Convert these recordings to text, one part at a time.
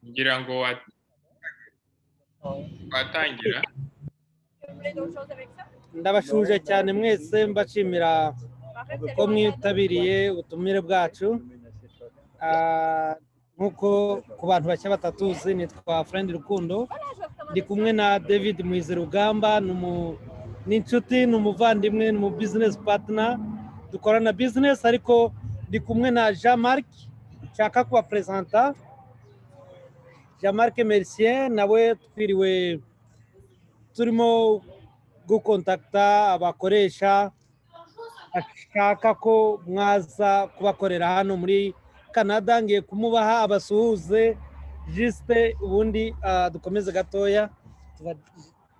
ngira ngo watangira. Ndabashuje cyane mwese mbashimira ko mwitabiriye ubutumire bwacu. Nkuko ku bantu bashya batatuzi nitwa Friend Rukundo, ndi kumwe na David Mwizerugamba, n'inshuti, n'umuvandimwe, n'umu business partner, dukorana business, ariko ndi kumwe na Jean-Marc nshaka kuba presenta. Jean-Marc Mercier nawe twiriwe turimo gukontakta abakoresha ashaka ko mwaza kubakorera hano muri Canada. Ngiye kumubaha abasuhuze juste ubundi dukomeze gatoya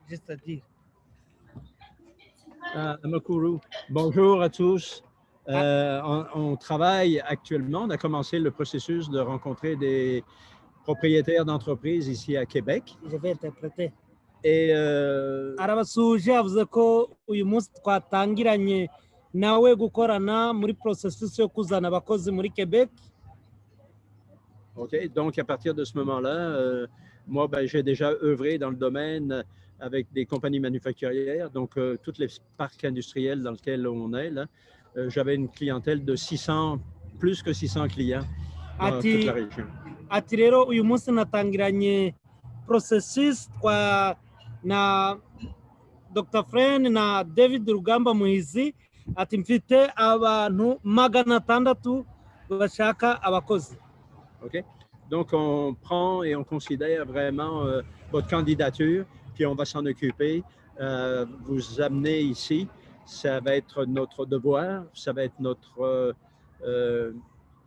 juste dire. Bonjour à tous. On travaille actuellement, on a commencé le processus de rencontrer des propriétaires d'entreprises ici à Québec. Je vais interpréter. Et arabasuje avuze ko uyu munsi twatangiranye nawe gukorana muri processus yo kuzana abakozi muri Québec. OK, donc à partir de ce moment-là, moi j'ai déjà œuvré dans le domaine avec des compagnies manufacturières, donc tous les parcs industriels dans lesquels on est là, j'avais une clientèle de 600, plus que 600 clients dans toute la région. Ati rero uyu munsi natangiranye processus na Dr. Friend na David Rugamba Muhizi, ati mfite abantu 600 bashaka abakozi. OK, donc on prend et on considère vraiment votre candidature, puis on va s'en occuper, vous amener ici. Ça va être notre devoir, ça va être notre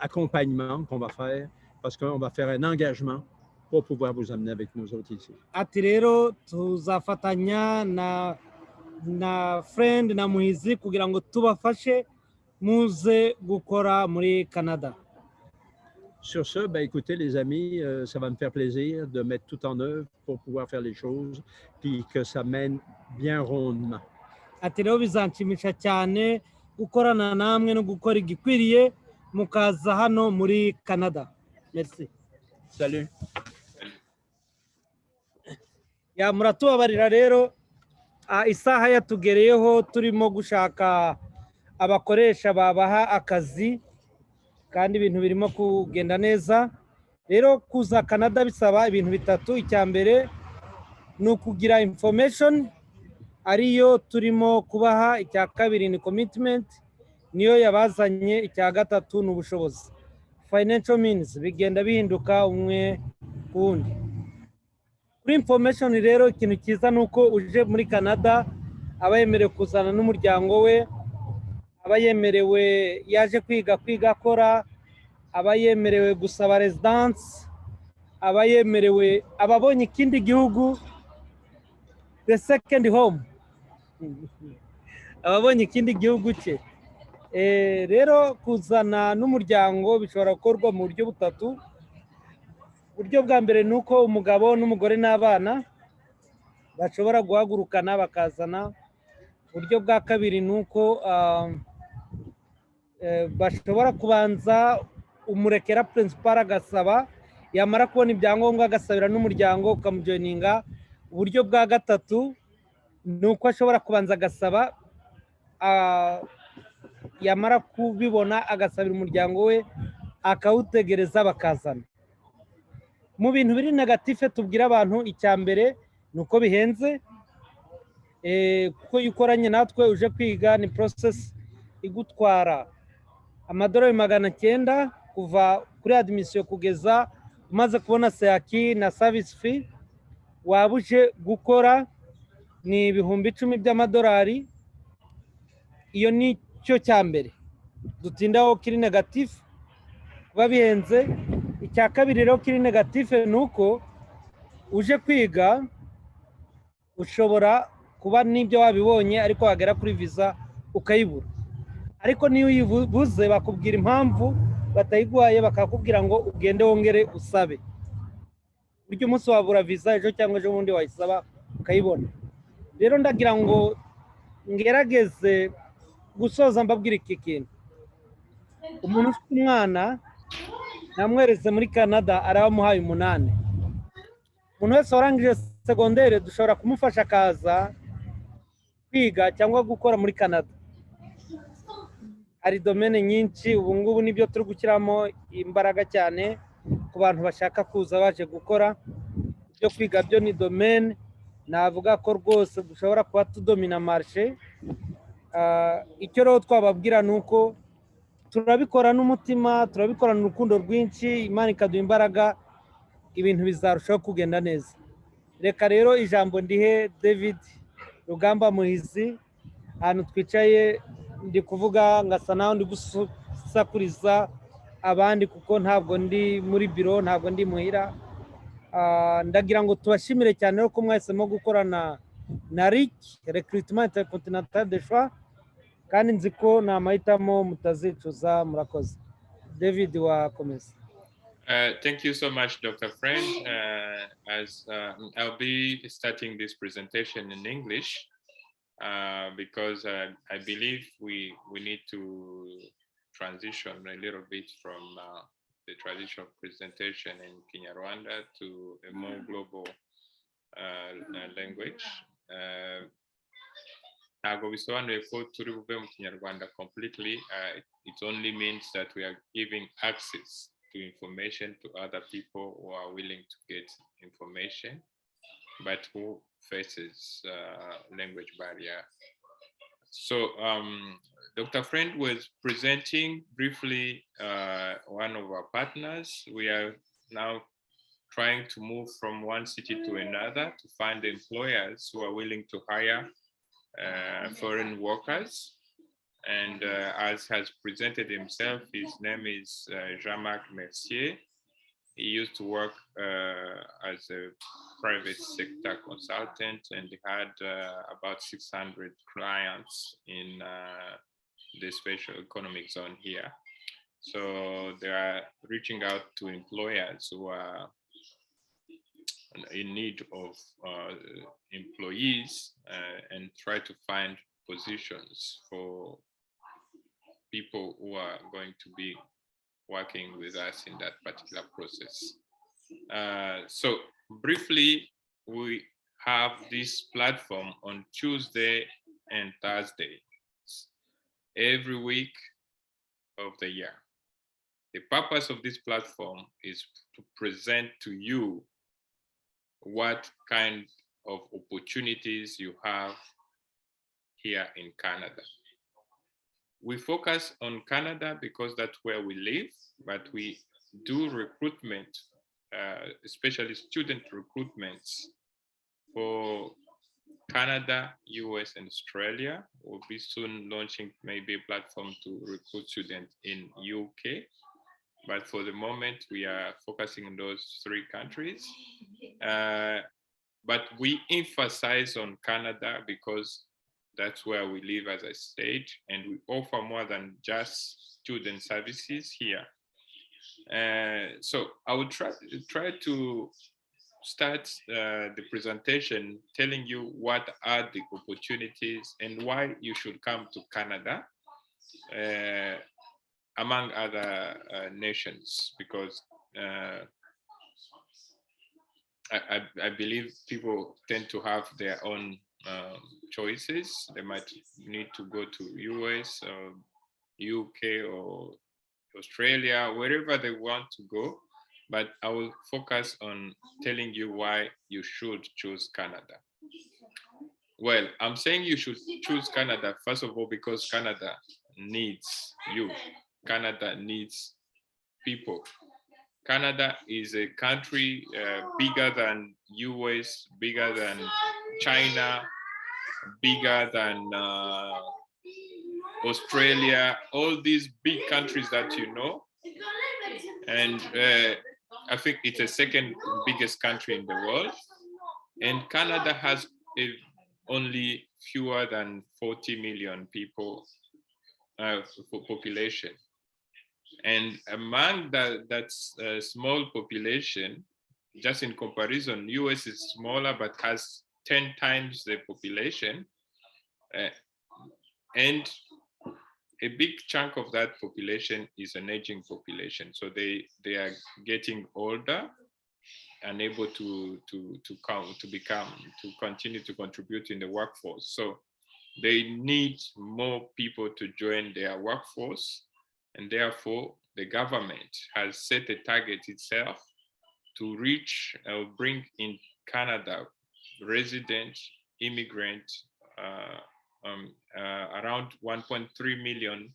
accompagnement qu'on va faire, parce qu'on va faire un engagement pour pouvoir vous amener avec nous autres ici. Ati rero tuzafatanya na Friend na Muhizi kugira ngo tubafashe muze gukora muri Canada. Sur ce, écoutez les amis, ça va me faire plaisir de mettre tout en œuvre pour pouvoir faire les choses, puis que ça mène bien rondement. Ati rero bizanshimisha cyane gukorana namwe no gukora igikwiriye mukaza hano muri Canada. Merci. Salut. Ya muratubabarira rero isaha yatugereyeho turimo gushaka abakoresha babaha akazi kandi ibintu birimo kugenda neza. Rero kuza Canada bisaba ibintu bitatu. Icya mbere ni ukugira information ariyo turimo kubaha, icya kabiri ni commitment niyo yabazanye, icya gatatu ni ubushobozi financial means, bigenda bihinduka umwe kundi. Kuri information rero ikintu cyiza nuko uje muri Canada aba yemerewe kuzana n'umuryango we, aba yemerewe yaje kwiga akora, aba yemerewe gusaba residence, aba yemerewe ababonye ikindi gihugu the second home, ababonye ikindi gihugu cye. Rero kuzana n'umuryango bishobora gukorwa mu buryo butatu. Uburyo bwa mbere ni uko umugabo n'umugore n'abana bashobora guhagurukana bakazana. Uburyo bwa kabiri ni uko bashobora kubanza umurekera principal agasaba, yamara kubona ibyangombwa agasabira n'umuryango ukamujoininga. Uburyo bwa gatatu ni uko ashobora kubanza agasaba, yamara kubibona agasabira umuryango we akawutegereza bakazana. Mu bintu biri negatife tubwira abantu, icya mbere ni uko bihenze, kuko iyo ukoranye natwe uje kwiga ni process igutwara amadolari 900 kuva kuri admission kugeza umaze kubona sayaki na service fee. Waba uje gukora ni ibihumbi 10 by'amadolari. Iyo ni cyo cya mbere dutindaho kiri negatife kuba bihenze. Icya kabiri rero kiri negatife ni uko uje kwiga ushobora kuba n'ibyo wabibonye ariko wagera kuri visa ukayibura, ariko niyo uyibuze bakubwira impamvu batayiguhaye, bakakubwira ngo ugende wongere usabe. Buryo umunsi wabura visa ejo cyangwa ejo bundi wayisaba ukayibona. Rero ndagira ngo ngerageze gusoza mbabwira iki kintu. Umuntu ufite umwana namwereze muri Canada arabamuhaye 8. umuntu wese warangije segondere dushobora kumufasha akaza kwiga cyangwa gukora muri Canada. Hari domene nyinshi ubu ngubu nibyo turi gushyiramo imbaraga cyane ku bantu bashaka kuza baje gukora ibyo kwiga. Byo ni domene navuga ko rwose dushobora kuba tudomina marshe. Icyo rero twababwira ni uko turabikora n'umutima, turabikorana urukundo rwinshi, Imana ikaduha imbaraga, ibintu bizarushaho kugenda neza. Reka rero ijambo ndihe David Rugamba Muhizi, ahantu twicaye ndi kuvuga ngasa naho ndi gusakuriza abandi kuko ntabwo ndi muri biro, ntabwo ndi muhira. Ndagira ngo tubashimire cyane ko mwahisemo gukorana na RIC Recruitment Intercontinental de Choix, kandi nzi ko ni amahitamo mutazicuza. Murakoze. David wakomeza. Thank you so much, Dr. Friend. I'll be starting this presentation in English because I believe we need to transition a little bit from the traditional presentation in Kinyarwanda to a more global language. Ntabwo bisobanuye ko turi buve mu Kinyarwanda completely. It only means that we are giving access to information to other people who are willing to get information, but who faces language barrier. So Dr. Friend was presenting briefly one of our partners. We are now trying to move from one city to another to find employers who are willing to hire foreign workers. And as has presented himself, his name is Jean-Marc Mercier. He used to work as a private sector consultant, and he had about 600 clients in the special economic zone here. So they are reaching out to employers who are in need of employees and try to find positions for people who are going to be working with us in that particular process. So briefly, we have this platform on Tuesday and Thursday every week of the year. The purpose of this platform is to present to you what kind of opportunities you have here in Canada. We focus on Canada because that's where we live, but we do recruitment, especially student recruitments for Canada, US, and Australia. We'll be soon launching maybe a platform to recruit students in UK. But for the moment, we are focusing on those three countries. But we emphasize on Canada because that's where we live, as I said, and we offer more than just student services here. So I will try to start the presentation telling you what are the opportunities and why you should come to Canada, among other nations, because I believe people tend to have their own choices. They might need to go to US or UK or Australia, wherever they want to go, but I will focus on telling you why you should choose Canada. Well, I'm saying you should choose Canada, first of all, because Canada needs you. Canada needs people. Canada is a country bigger than US, bigger than China, bigger than Australia, all these big countries that you know. And I think it's the second biggest country in the world. And Canada has only fewer than 40 million people population. And among that small population, just in comparison, US is smaller but has 10 times the population. And a big chunk of that population is an aging population. So they are getting older. unable to continue to contribute in the workforce. So they need more people to join their workforce, and therefore the government has set a target itself to reach or bring in Canada resident immigrant around 1.3 million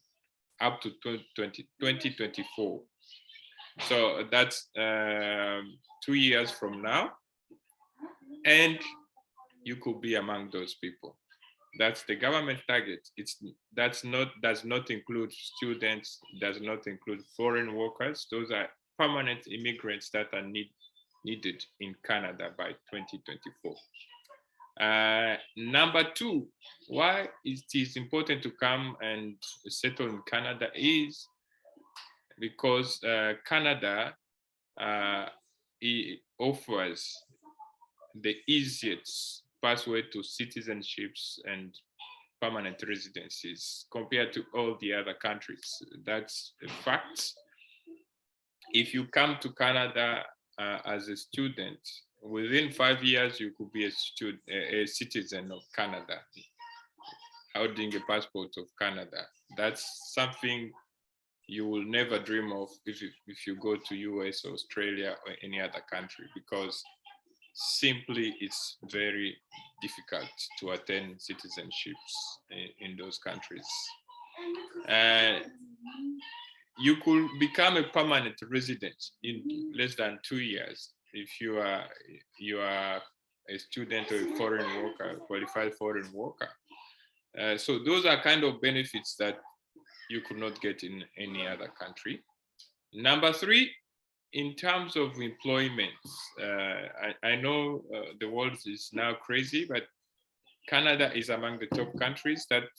up to 2024. So that's 2 years from now, and you could be among those people. That's the government target. Does not include students, does not include foreign workers. Those are permanent immigrants that are needed in Canada by 2024. Number two, why it is important to come and settle in Canada is because Canada it offers the easiest pathway to citizenships and permanent residencies compared to all the other countries. That's a fact. If you come to Canada as a student, within 5 years, you could be a citizen of Canada, holding a passport of Canada. That's something you will never dream of if you go to US, or Australia, or any other country, because simply it's very difficult to attain citizenships in those countries. You could become a permanent resident in less than 2 years if you are a student or a foreign worker, qualified foreign worker. So those are kind of benefits that you could not get in any other country. Number three, in terms of employment, I know the world is now crazy, but Canada is among the top countries that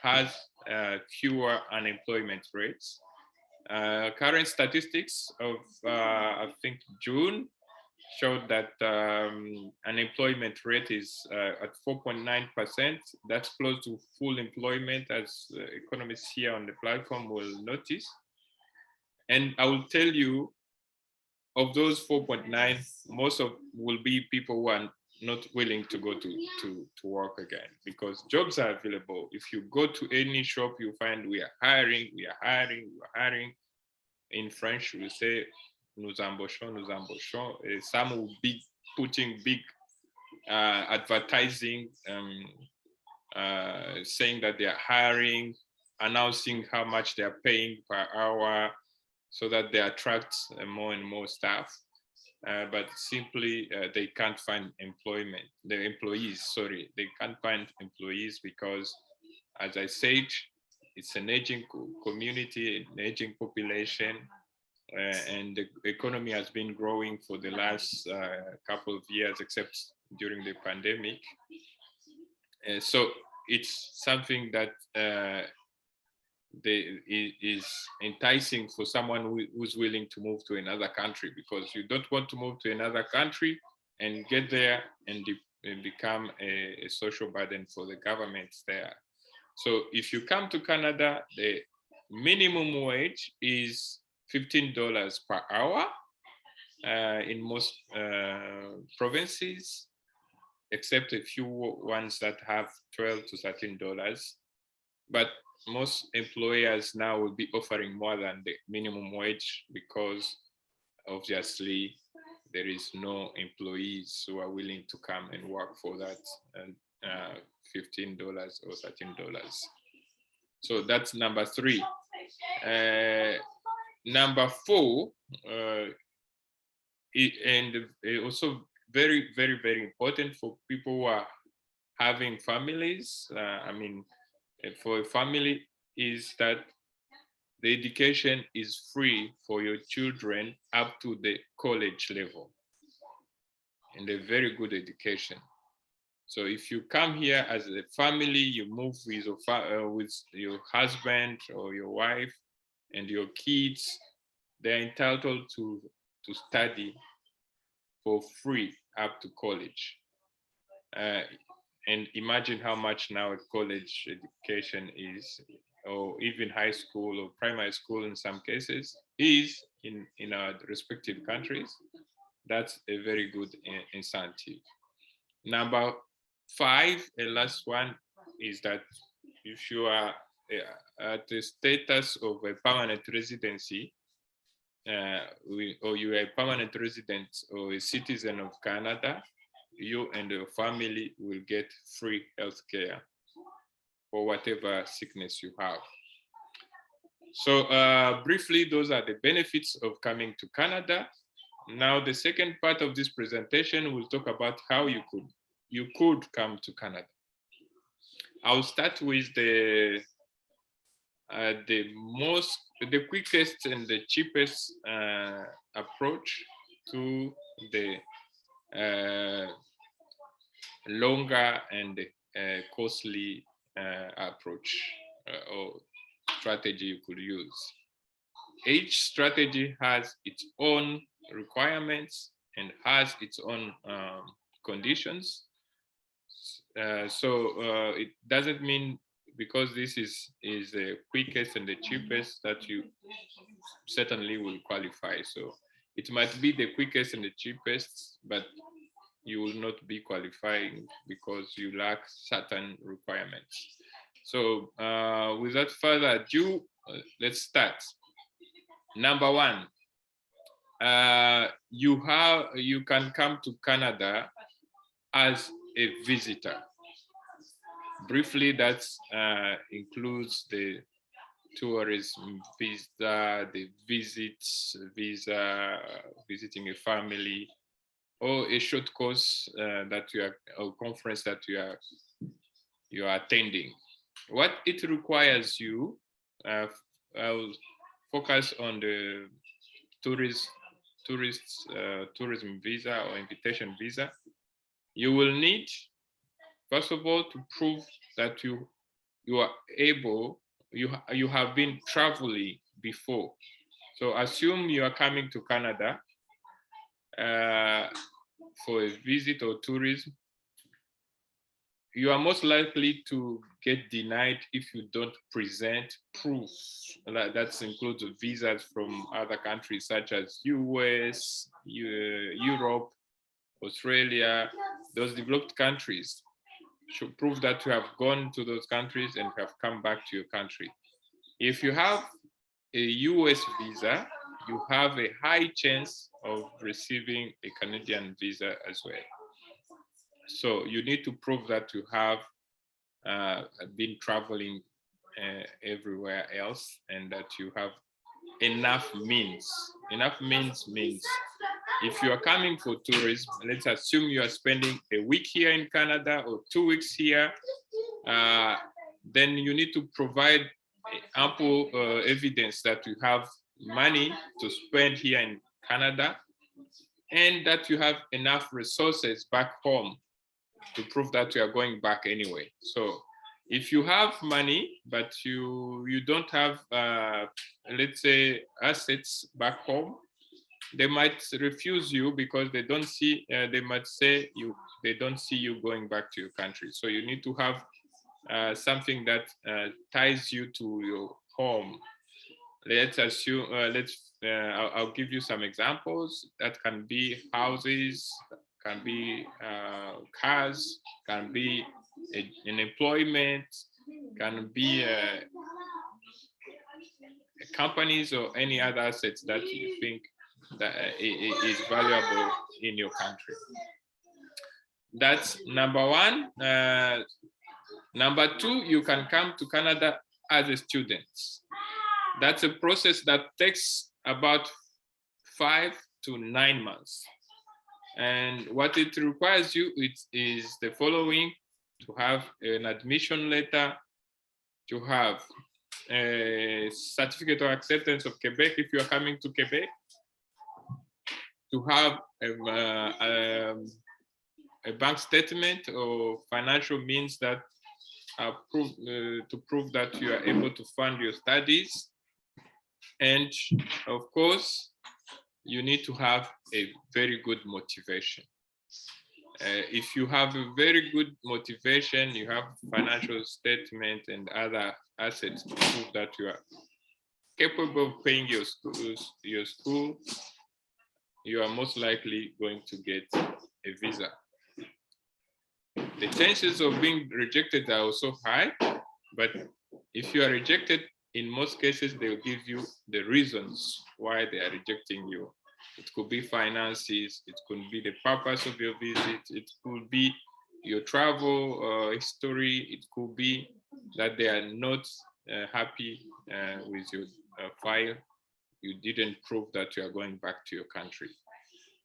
has fewer unemployment rates. Current statistics of, I think, June showed that unemployment rate is at 4.9%. That's close to full employment, as economists here on the platform will notice. And I will tell you, of those 4.9, most of will be people who are not willing to go to work again, because jobs are available. If you go to any shop, you find we are hiring. In French, we say, nous embauchons. Some will be putting big advertising, saying that they are hiring, announcing how much they are paying per hour, so that they attract more and more staff. But simply they can't find employment. They can't find employees because, as I said, it's an aging community, an aging population, and the economy has been growing for the last couple of years, except during the pandemic. So it's something that is enticing for someone who's willing to move to another country, because you don't want to move to another country and get there and become a social burden for the governments there. So if you come to Canada, the minimum wage is $15 per hour in most provinces, except a few ones that have $12 to $13. But most employers now will be offering more than the minimum wage, because obviously there is no employees who are willing to come and work for that $15 or $13. So that's number three. Number four, and also very, very, very important for people who are having families. For a family, is that the education is free for your children up to the college level, and a very good education. So if you come here as a family, you move with your husband or your wife and your kids, they're entitled to study for free up to college. And imagine how much now college education is, or even high school or primary school in some cases, is in our respective countries. That's a very good incentive. Number 5, and last one, is that if you are at the status of a permanent residency, or you are a permanent resident or a citizen of Canada, you and your family will get free healthcare for whatever sickness you have. So briefly, those are the benefits of coming to Canada. Now, the second part of this presentation will talk about how you could come to Canada. I'll start with the quickest and the cheapest approach to the longer and costly approach or strategy you could use. Each strategy has its own requirements and has its own conditions. So it doesn't mean because this is the quickest and the cheapest that you certainly will qualify. So it might be the quickest and the cheapest, but you will not be qualifying because you lack certain requirements. So without further ado, let's start. Number 1, you can come to Canada as a visitor. Briefly, that includes the tourism visa, the visits visa, visiting a family, or a short course that you are, or conference that you are attending. What it requires you, I'll focus on the tourism visa or invitation visa. You will need, first of all, to prove that you are able, you have been traveling before. So assume you are coming to Canada for a visit or tourism. You are most likely to get denied if you don't present proof. That includes visas from other countries such as US, Europe, Australia, those developed countries. Should prove that you have gone to those countries and have come back to your country. If you have a US visa, you have a high chance of receiving a Canadian visa as well. So you need to prove that you have been traveling everywhere else and that you have enough means. Enough means if you are coming for tourism, let's assume you are spending a week here in Canada or 2 weeks here, then you need to provide ample evidence that you have money to spend here in Canada and that you have enough resources back home to prove that you are going back anyway. So if you have money, but you don't have, let's say, assets back home, they might refuse you because they don't see, they might say they don't see you going back to your country. So you need to have something that ties you to your home. Let's assume, I'll give you some examples. That can be houses, can be cars, can be an employment, can be companies or any other assets that you think that is valuable in your country. That's number 1. Number 2, you can come to Canada as a student. That's a process that takes about 5 to 9 months. And what it requires you is the following: to have an admission letter, to have a certificate of acceptance of Quebec if you are coming to Quebec, to have a bank statement or financial means that are to prove that you are able to fund your studies. And of course, you need to have a very good motivation. If you have a very good motivation, you have financial statement and other assets to prove that you are capable of paying your school, you are most likely going to get a visa. The chances of being rejected are also high, but if you are rejected, in most cases, they will give you the reasons why they are rejecting you. It could be finances, it could be the purpose of your visit, it could be your travel history, it could be that they are not happy with your file. You didn't prove that you are going back to your country.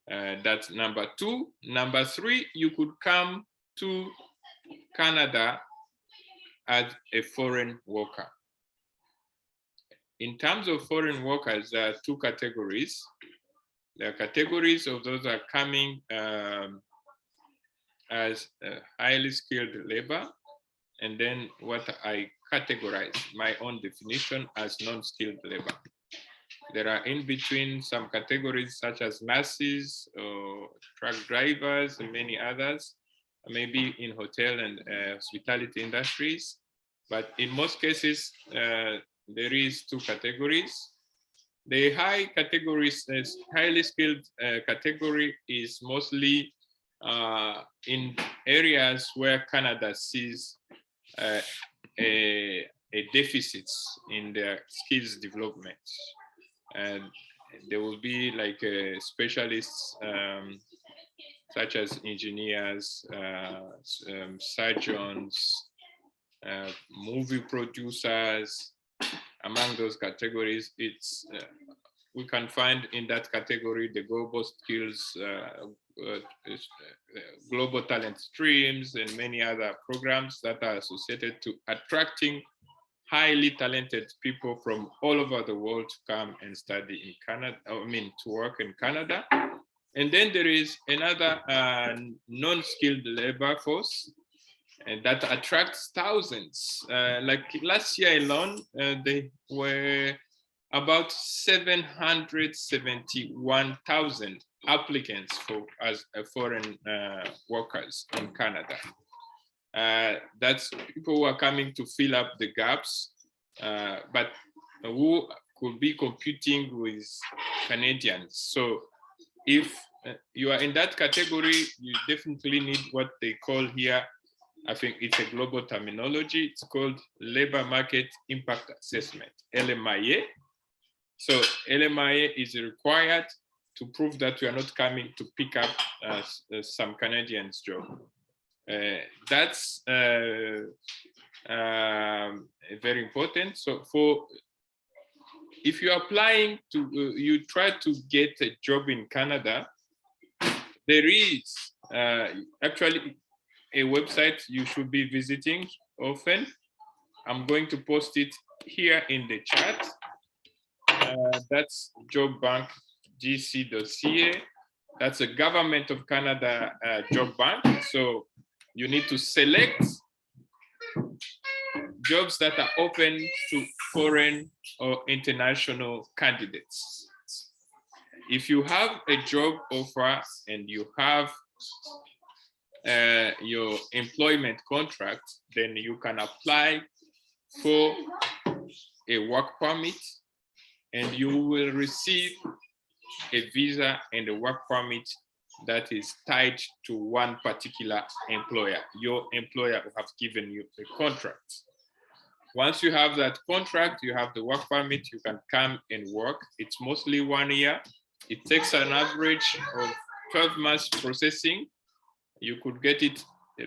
That's number two. Number three, you could come to Canada as a foreign worker. In terms of foreign workers, there are two categories. There are categories of those that are coming as highly skilled labor, and then what I categorize my own definition as non-skilled labor. There are in between some categories such as nurses or truck drivers and many others, maybe in hotel and hospitality industries. But in most cases, there is two categories. The high categories, highly skilled category is mostly in areas where Canada sees a deficits in their skills development. And there will be like specialists such as engineers, surgeons, movie producers. Among those categories, it's we can find in that category the global skills, global talent streams, and many other programs that are associated to attracting highly talented people from all over the world to come and study in Canada, to work in Canada. And then there is another non-skilled labor force that attracts thousands. Like last year alone, they were about 771,000 applicants as foreign workers in Canada. That's people who are coming to fill up the gaps, but who could be competing with Canadians. So if you are in that category, you definitely need what they call here, I think it's a global terminology, it's called Labor Market Impact Assessment, LMIA. So LMIA is required to prove that you are not coming to pick up some Canadians' job. That's very important. So if you're applying to, you try to get a job in Canada, there is actually a website you should be visiting often. I'm going to post it here in the chat. That's jobbankgc.ca. That's a Government of Canada job bank. So you need to select jobs that are open to foreign or international candidates. If you have a job offer and you have your employment contract, then you can apply for a work permit and you will receive a visa and a work permit that is tied to one particular employer. Your employer will have given you a contract. Once you have that contract, you have the work permit, you can come and work. It's mostly 1 year. It takes an average of 12 months processing. You could get it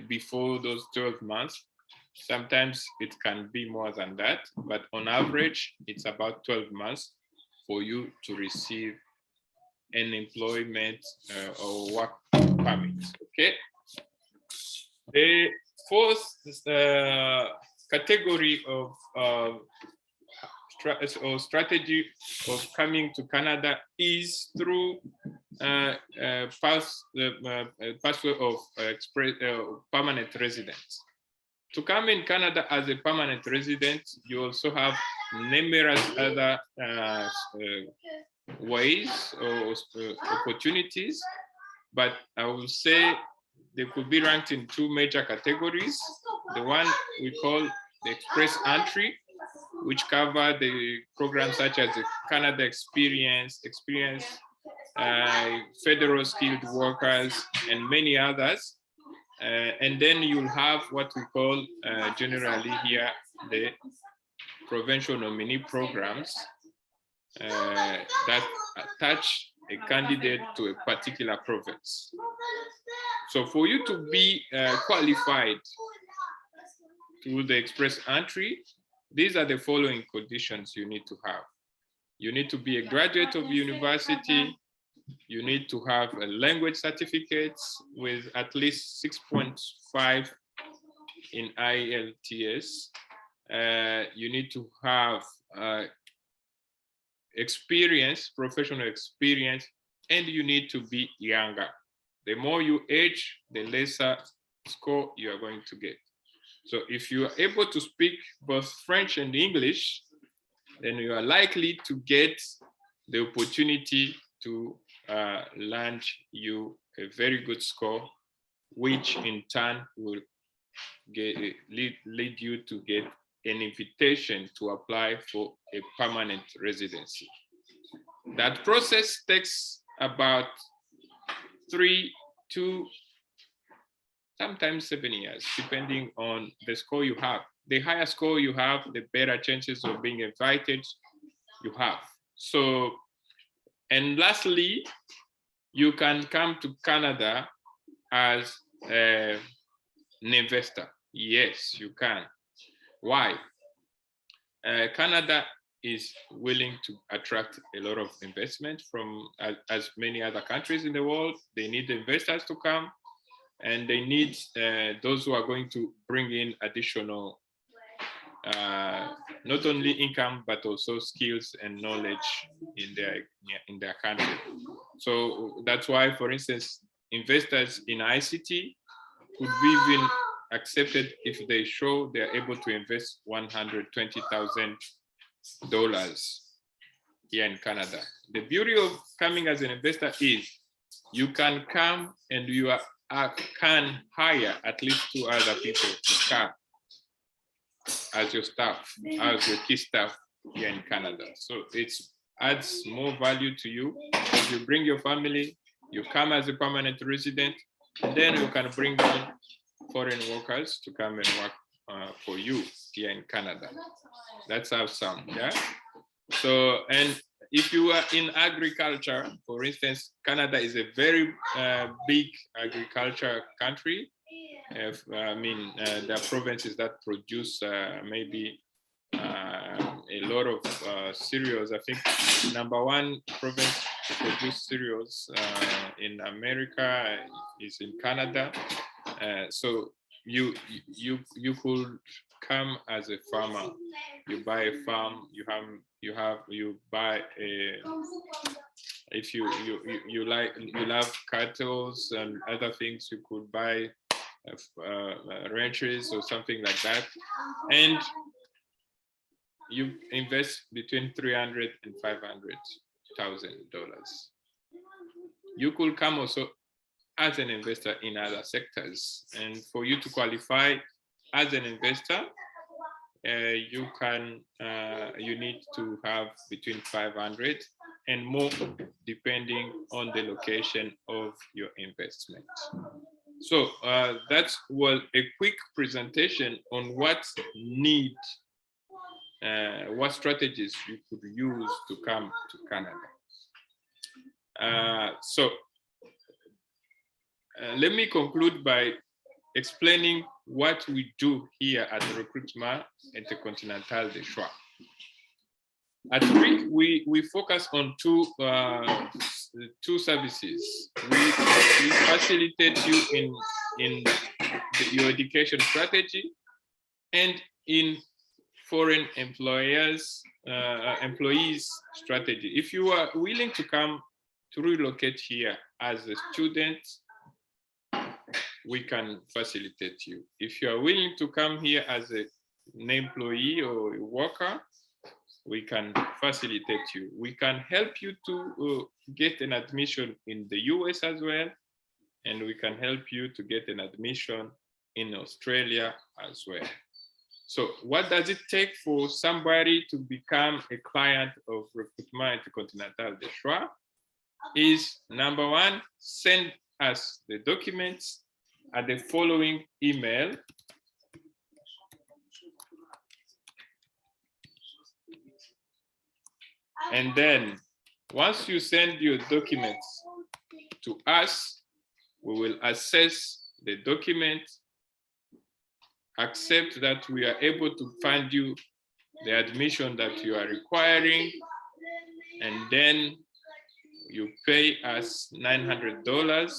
before those 12 months. Sometimes it can be more than that, but on average, it's about 12 months for you to receive an employment or work permit, okay? The fourth category of strategy of coming to Canada is through pathway of permanent residence. To come in Canada as a permanent resident, you also have numerous other ways or opportunities, but I will say they could be ranked in two major categories. The one we call the Express Entry, which cover the programs such as the Canada Experience federal skilled workers, and many others. And then you'll have what we call generally here the provincial nominee programs that attach a candidate to a particular province. So for you to be qualified to the express entry, these are the following conditions you need to have. You need to be a graduate of university. You need to have a language certificates with at least 6.5 in IELTS. You need to have experience, professional experience, and you need to be younger. The more you age, the lesser score you are going to get. So if you are able to speak both French and English, then you are likely to get the opportunity to land you a very good score, which in turn will lead you to get an invitation to apply for a permanent residency. That process takes about 3 to sometimes 7 years, depending on the score you have. The higher score you have, the better chances of being invited you have. So, and lastly, you can come to Canada as an investor. Yes, you can. Why? Canada is willing to attract a lot of investment from as many other countries in the world. They need investors to come, and they need those who are going to bring in additional not only income but also skills and knowledge in their country. So that's why, for instance, investors in ICT could be even accepted if they show they're able to invest $120,000 here in Canada. The beauty of coming as an investor is you can come and you can hire at least 2 other people to come as your staff, as your key staff here in Canada. So it adds more value to you. If you bring your family, you come as a permanent resident, and then you can bring in foreign workers to come and work for you here in Canada. That's awesome, yeah? So, and if you are in agriculture, for instance, Canada is a very big agriculture country. There are provinces that produce maybe a lot of cereals. I think #1 province to produce cereals in America is in Canada. So you could come as a farmer. You buy a farm. You buy a. If you love cattle and other things, you could buy ranches or something like that, and you invest between $300,000 and $500,000. You could come also as an investor in other sectors, and for you to qualify as an investor, you need to have between 500 and more, depending on the location of your investment. So that was a quick presentation on what strategies you could use to come to Canada. Let me conclude by explaining what we do here at Recruitment Intercontinental de Choix. At RIC, we focus on two services. We facilitate you in your education strategy and in foreign employees strategy. If you are willing to come to relocate here as a student, we can facilitate you. If you are willing to come here as an employee or a worker, we can facilitate you. We can help you to get an admission in the US as well, and we can help you to get an admission in Australia as well. So what does it take for somebody to become a client of Recruitment Intercontinental de Choix? is number one, send us the documents at the following email. And then once you send your documents to us, we will assess the document, accept that we are able to find you the admission that you are requiring, and then you pay us $900.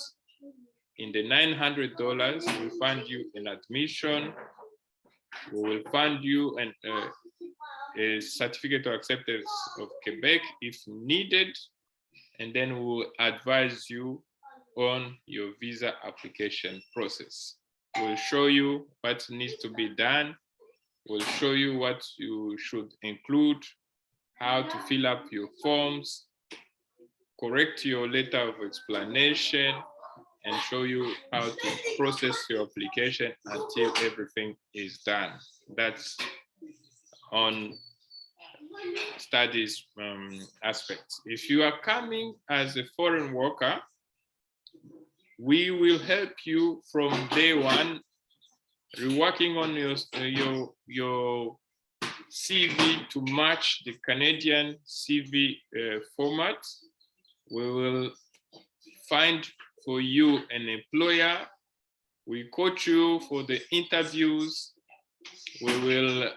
In the $900, we fund you an admission. We will fund you a certificate of acceptance of Quebec if needed, and then we will advise you on your visa application process. We'll show you what needs to be done. We'll show you what you should include, how to fill up your forms, correct your letter of explanation, and show you how to process your application until everything is done. That's on studies aspects. If you are coming as a foreign worker, we will help you from day one, reworking on your CV to match the Canadian CV format. We will find for you an employer. We coach you for the interviews. We will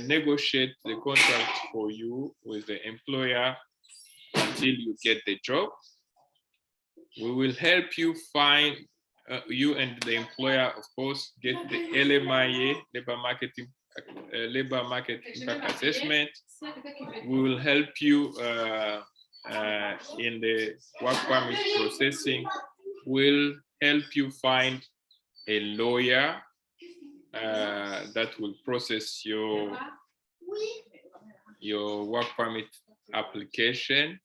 negotiate the contract for you with the employer until you get the job. We will help you find, you and the employer, of course, get the LMIA, labor market impact assessment. We will help you in the work permit processing. We'll help you find a lawyer that will process your work permit application.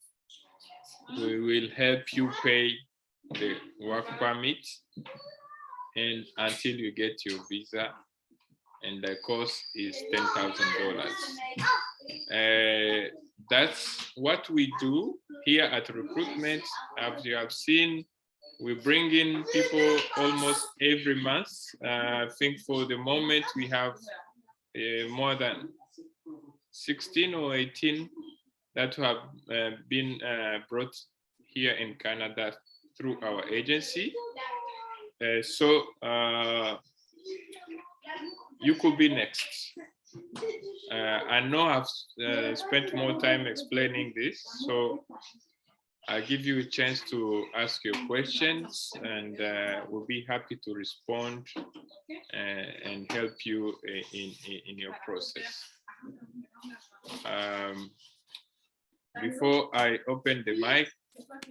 We will help you pay the work permit and until you get your visa, and the cost is $10,000. That's what we do here at Recruitment. As you have seen, we bring in people almost every month. I think for the moment we have more than 16 or 18 that have been brought here in Canada through our agency. So you could be next. I know I've spent more time explaining this, so I'll give you a chance to ask your questions, and we'll be happy to respond and help you in your process. Before I open the mic,